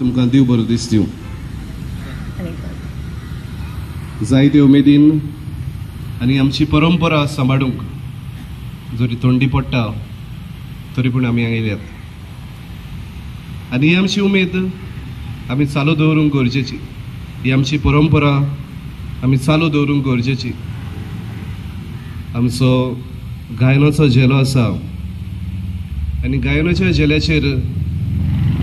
तुमकां देव बरो दीस दिवं. जायते उमेदीन आनी आमची परंपरा सांबाळूंक जरी थंडी पडटा तरी पूण आमी हांगा येल्यात. आनी ही आमची उमेद आमी चालू दवरूंक गरजेची. ही आमची परंपरा आमी चालू दवरूंक गरजेची. आमचो गायनाचो झेलो आसा आनी गायनाच्या झेल्याचेर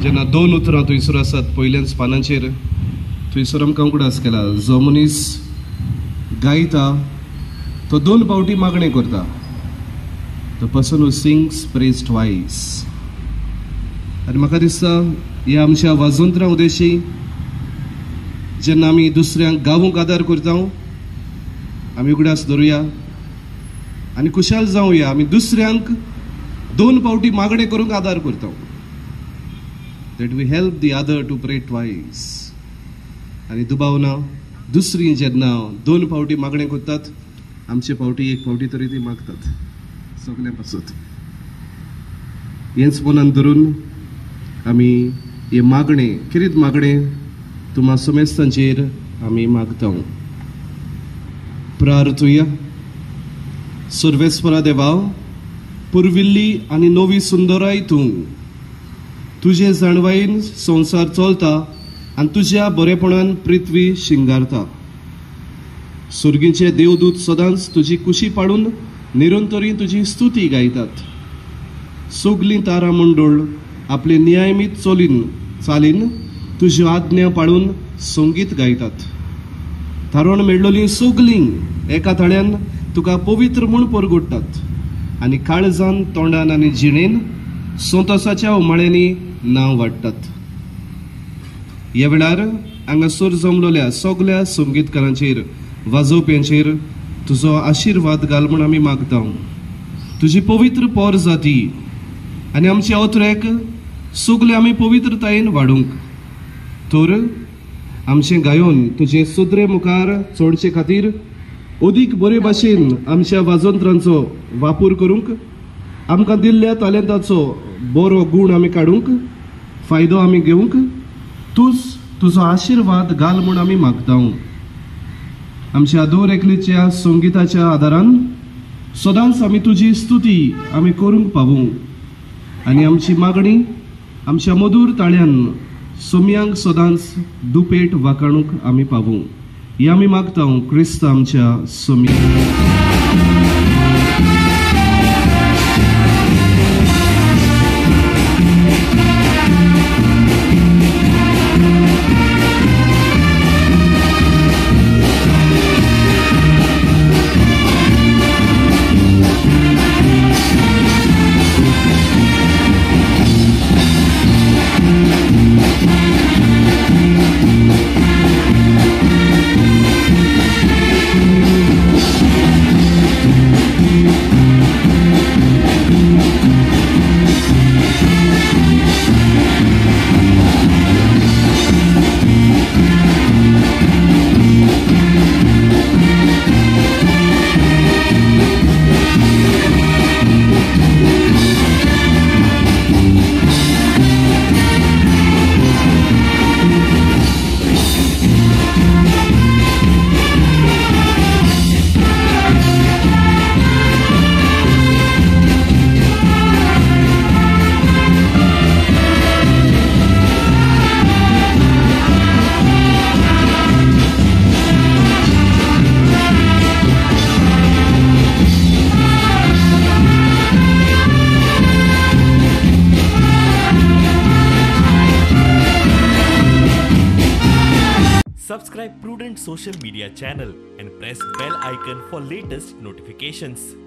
जेन्ना 2 उतरां थंयसर आसात पयल्याच पानांचेर थंयसर आमकां उगडास केला. जो मनीस गायता तो 2 फावटी मागणें करता. The person who sings praise twice. आनी म्हाका दिसता ह्या आमच्या वाजोंतरां उदेशी जेन्ना आमी दुसऱ्यांक गावूंक आदार करता आमी उगडास धरुया आनी खुशाल जावया. आमी दुसऱ्यांक 2 फावटी मागणें करूंक आदार करता. That we help the other to pray twice. आनी दुबावना दुसरी जेन्ना 2 फावटी मागणें करतात आमचे फावटी 1 फावटी तरी ती मागतात सगळ्या पासत. हेच मनान धरून आमी हे मागणें कितें मागणें तुम्हा समेस्तांचेर आमी मागता. प्रार्थुया. सर्वेस्परा देवा, पुर्विल्ली आनी नवी सुंदराय तूं तुजे जाणवायेन संवसार चलता आनी तुज्या बरेपणान पृथ्वी शिंगारता. सुर्गीचे देवदूत सदांच तुजी कुशी पाडून निरंतरी तुजी स्तुती गायतात. सगलीं तारा मंडळ आपले नियमीत चालीन तुज्यो आज्ञा पाळून संगीत गायतात. थारोन मेळ्ळोलीं सगलीं एका थाळ्यान तुका पवित्र म्हूण परगोडटात आनी काळजान तोंडान आनी जिणेन संतोसाच्या उमाळ्यांनी नांव वाडटात. ह्या वेळार हांगासर जमलोल्या सगळ्या संगीतकारांचेर वाजोवप्यांचेर तुजो आशिर्वाद घाल म्हूण आमी मागता. तुजी पवित्र पोर जाती आनी आमच्या ओतऱ्याक सगळे आमी पवित्रतायेन वाडूंक तर आमचें गायोन तुजे सुद्रे मुखार चडचे खातीर अदीक बरे भाशेन आमच्या वाजोंत्रांचो वापर करूंक आमकां दिल्ल्या तालेंताचो बरो गूण आमी काडूंक फायदो आमी घेवंक तूंच तुजो आशिर्वाद घाल म्हूण आमी मागता. आमच्या दोर एकलीच्या संगीताच्या आदारान सदांच आमी तुजी स्तुती आमी करूंक पावूं आनी आमची मागणी आमच्या मधुर ताळ्यान सोम्यांक सदांच दुपेट वाकाणूक आमी पावूं. हे आमी मागता क्रिस्त आमच्या सोम्यांक. Subscribe Prudent social media channel and press bell icon for latest notifications.